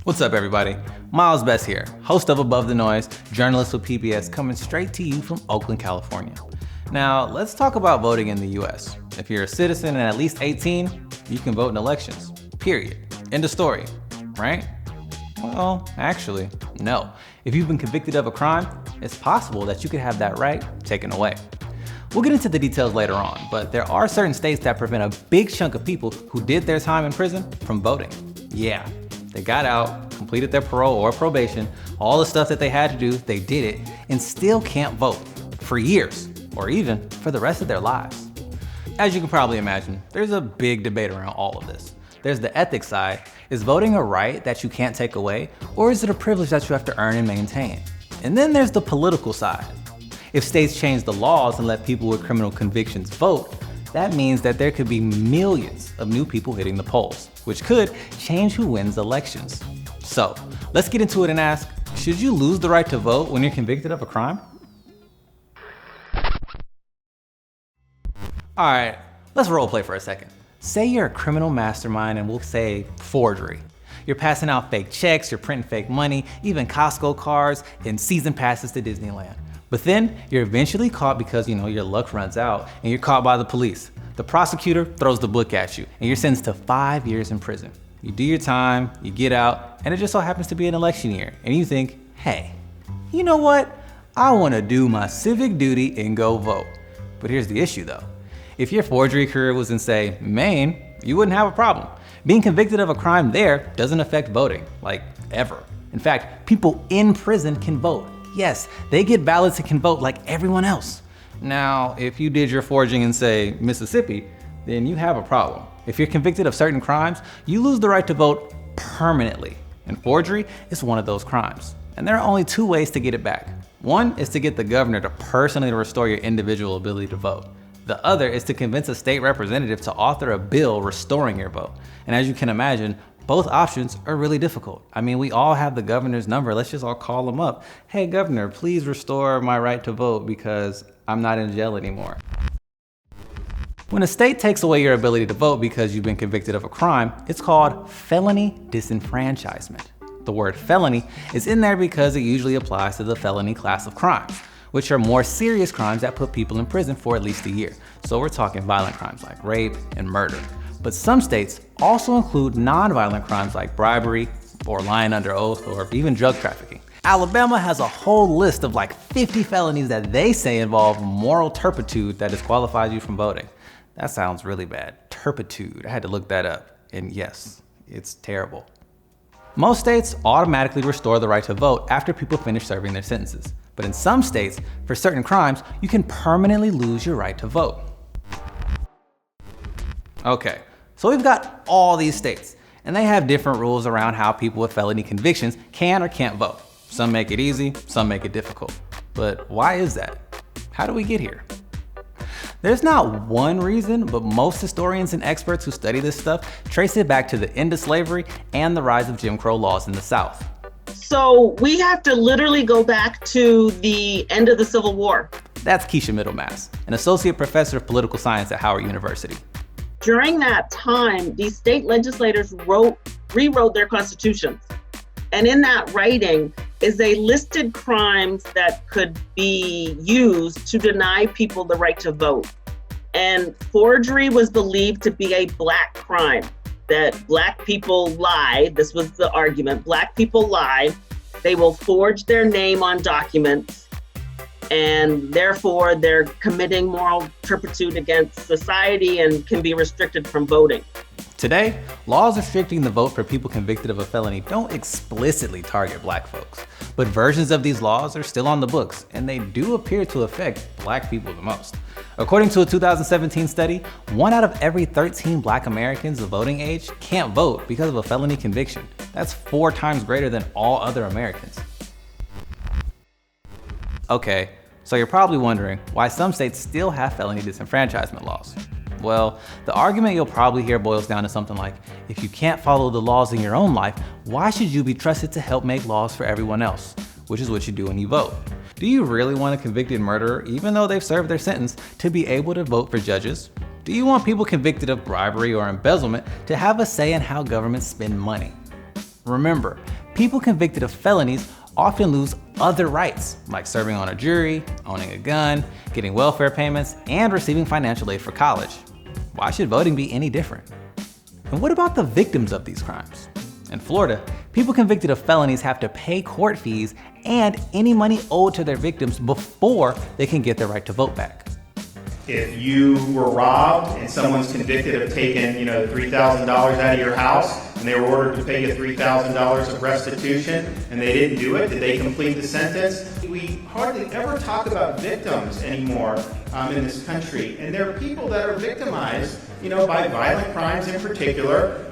What's up, everybody? Miles Best here, host of Above the Noise, journalist with PBS, coming straight to you from Oakland, California. Now, let's talk about voting in the US. If you're a citizen and at least 18, you can vote in elections. Period. End of story. Right? Well, actually, no. If you've been convicted of a crime, it's possible that you could have that right taken away. We'll get into the details later on, but there are certain states that prevent a big chunk of people who did their time in prison from voting. Yeah. They got out, completed their parole or probation, all the stuff that they had to do, they did it, and still can't vote for years, or even for the rest of their lives. As you can probably imagine, there's a big debate around all of this. There's the ethics side. Is voting a right that you can't take away, or is it a privilege that you have to earn and maintain? And then there's the political side. If states change the laws and let people with criminal convictions vote, that means that there could be millions of new people hitting the polls, which could change who wins elections. So, let's get into it and ask, should you lose the right to vote when you're convicted of a crime? Alright, let's role play for a second. Say you're a criminal mastermind and we'll say forgery. You're passing out fake checks, you're printing fake money, even Costco cards, and season passes to Disneyland. But then you're eventually caught because your luck runs out and you're caught by the police. The prosecutor throws the book at you and you're sentenced to 5 years in prison. You do your time, you get out, and it just so happens to be an election year. And you think, hey, you know what? I want to do my civic duty and go vote. But here's the issue though. If your forgery career was in, say, Maine, you wouldn't have a problem. Being convicted of a crime there doesn't affect voting, like ever. In fact, people in prison can vote. Yes, they get ballots and can vote like everyone else. Now, if you did your forging in, say, Mississippi, then you have a problem. If you're convicted of certain crimes, you lose the right to vote permanently. And forgery is one of those crimes. And there are only two ways to get it back. One is to get the governor to personally restore your individual ability to vote. The other is to convince a state representative to author a bill restoring your vote. And as you can imagine, both options are really difficult. I mean, we all have the governor's number. Let's just all call him up. Hey, governor, please restore my right to vote because I'm not in jail anymore. When a state takes away your ability to vote because you've been convicted of a crime, it's called felony disenfranchisement. The word felony is in there because it usually applies to the felony class of crimes, which are more serious crimes that put people in prison for at least a year. So we're talking violent crimes like rape and murder. But some states also include nonviolent crimes like bribery or lying under oath or even drug trafficking. Alabama has a whole list of like 50 felonies that they say involve moral turpitude that disqualifies you from voting. That sounds really bad. Turpitude. I had to look that up. And yes, it's terrible. Most states automatically restore the right to vote after people finish serving their sentences. But in some states, for certain crimes, you can permanently lose your right to vote. Okay, so we've got all these states, and they have different rules around how people with felony convictions can or can't vote. Some make it easy, some make it difficult. But why is that? How do we get here? There's not one reason, but most historians and experts who study this stuff trace it back to the end of slavery and the rise of Jim Crow laws in the South. So we have to literally go back to the end of the Civil War. That's Keisha Middlemass, an associate professor of political science at Howard University. During that time, these state legislators rewrote their constitutions. And in that writing is they listed crimes that could be used to deny people the right to vote. And forgery was believed to be a Black crime, that Black people lie. This was the argument. Black people lie. They will forge their name on documents, and therefore they're committing moral turpitude against society and can be restricted from voting. Today, laws restricting the vote for people convicted of a felony don't explicitly target Black folks, but versions of these laws are still on the books, and they do appear to affect Black people the most. According to a 2017 study, 1 out of every 13 Black Americans of voting age can't vote because of a felony conviction. That's 4 times greater than all other Americans. Okay, so you're probably wondering why some states still have felony disenfranchisement laws. Well, the argument you'll probably hear boils down to something like, if you can't follow the laws in your own life, why should you be trusted to help make laws for everyone else? Which is what you do when you vote. Do you really want a convicted murderer, even though they've served their sentence, to be able to vote for judges? Do you want people convicted of bribery or embezzlement to have a say in how governments spend money? Remember, people convicted of felonies often lose other rights, like serving on a jury, owning a gun, getting welfare payments, and receiving financial aid for college. Why should voting be any different? And what about the victims of these crimes? In Florida, people convicted of felonies have to pay court fees and any money owed to their victims before they can get their right to vote back. If you were robbed and someone's convicted of taking, $3,000 out of your house and they were ordered to pay you $3,000 of restitution and they didn't do it, did they complete the sentence? We hardly ever talk about victims anymore in this country. And there are people that are victimized, by violent crimes in particular,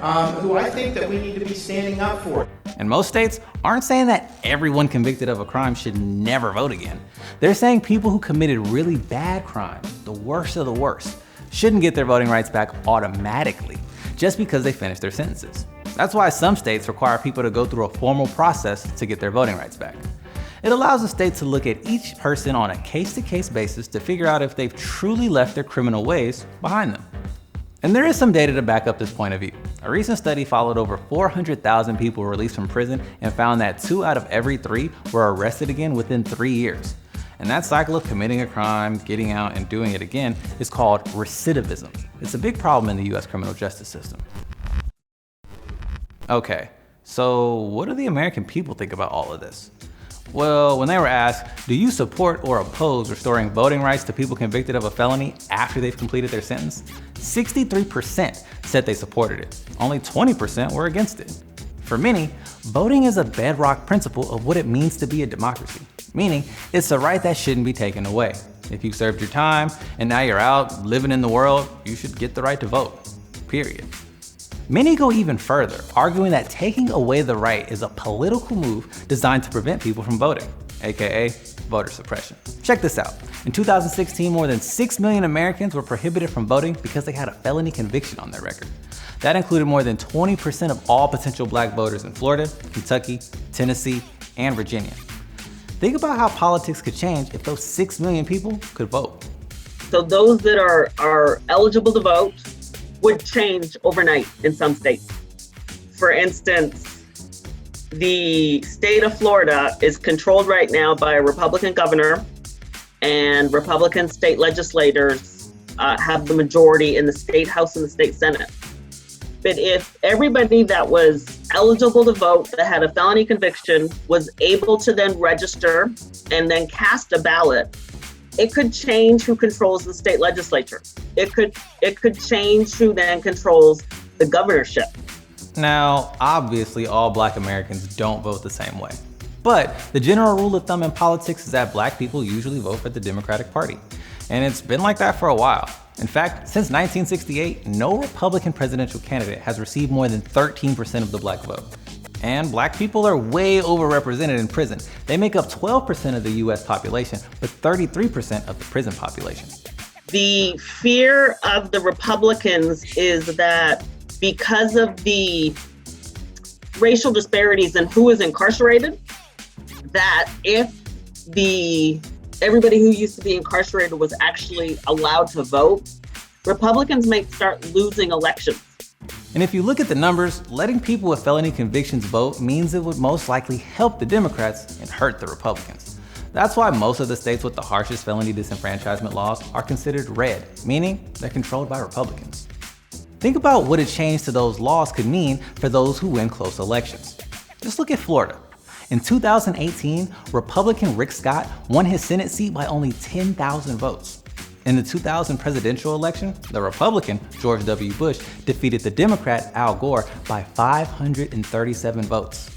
who I think that we need to be standing up for. And most states aren't saying that everyone convicted of a crime should never vote again. They're saying people who committed really bad crimes, the worst of the worst, shouldn't get their voting rights back automatically just because they finished their sentences. That's why some states require people to go through a formal process to get their voting rights back. It allows the state to look at each person on a case-to-case basis to figure out if they've truly left their criminal ways behind them. And there is some data to back up this point of view. A recent study followed over 400,000 people released from prison and found that 2 out of every 3 were arrested again within 3 years. And that cycle of committing a crime, getting out, and doing it again is called recidivism. It's a big problem in the US criminal justice system. Okay, so what do the American people think about all of this? Well, when they were asked, do you support or oppose restoring voting rights to people convicted of a felony after they've completed their sentence? 63% said they supported it. Only 20% were against it. For many, voting is a bedrock principle of what it means to be a democracy, meaning it's a right that shouldn't be taken away. If you've served your time and now you're out living in the world, you should get the right to vote, period. Many go even further, arguing that taking away the right is a political move designed to prevent people from voting, aka voter suppression. Check this out. In 2016, more than 6 million Americans were prohibited from voting because they had a felony conviction on their record. That included more than 20% of all potential black voters in Florida, Kentucky, Tennessee, and Virginia. Think about how politics could change if those 6 million people could vote. So those that are eligible to vote would change overnight in some states. For instance, the state of Florida is controlled right now by a Republican governor, and Republican state legislators have the majority in the state house and the state senate. But if everybody that was eligible to vote that had a felony conviction was able to then register and then cast a ballot, it could change who controls the state legislature. It could change who then controls the governorship. Now, obviously all black Americans don't vote the same way. But the general rule of thumb in politics is that black people usually vote for the Democratic Party. And it's been like that for a while. In fact, since 1968, no Republican presidential candidate has received more than 13% of the black vote. And black people are way overrepresented in prison. They make up 12% of the US population, but 33% of the prison population. The fear of the Republicans is that because of the racial disparities in who is incarcerated, that if everybody who used to be incarcerated was actually allowed to vote, Republicans may start losing elections. And if you look at the numbers, letting people with felony convictions vote means it would most likely help the Democrats and hurt the Republicans. That's why most of the states with the harshest felony disenfranchisement laws are considered red, meaning they're controlled by Republicans. Think about what a change to those laws could mean for those who win close elections. Just look at Florida. In 2018, Republican Rick Scott won his Senate seat by only 10,000 votes. In the 2000 presidential election, the Republican, George W. Bush, defeated the Democrat, Al Gore, by 537 votes.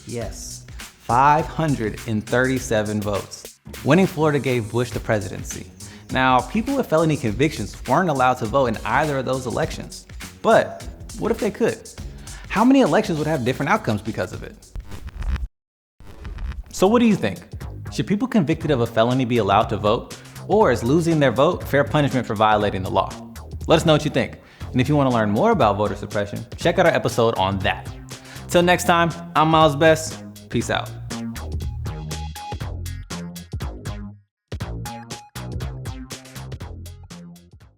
Yes, 537 votes. Winning Florida gave Bush the presidency. Now, people with felony convictions weren't allowed to vote in either of those elections. But what if they could? How many elections would have different outcomes because of it? So what do you think? Should people convicted of a felony be allowed to vote? Or is losing their vote fair punishment for violating the law? Let us know what you think. And if you want to learn more about voter suppression, check out our episode on that. Till next time, I'm Miles Best. Peace out.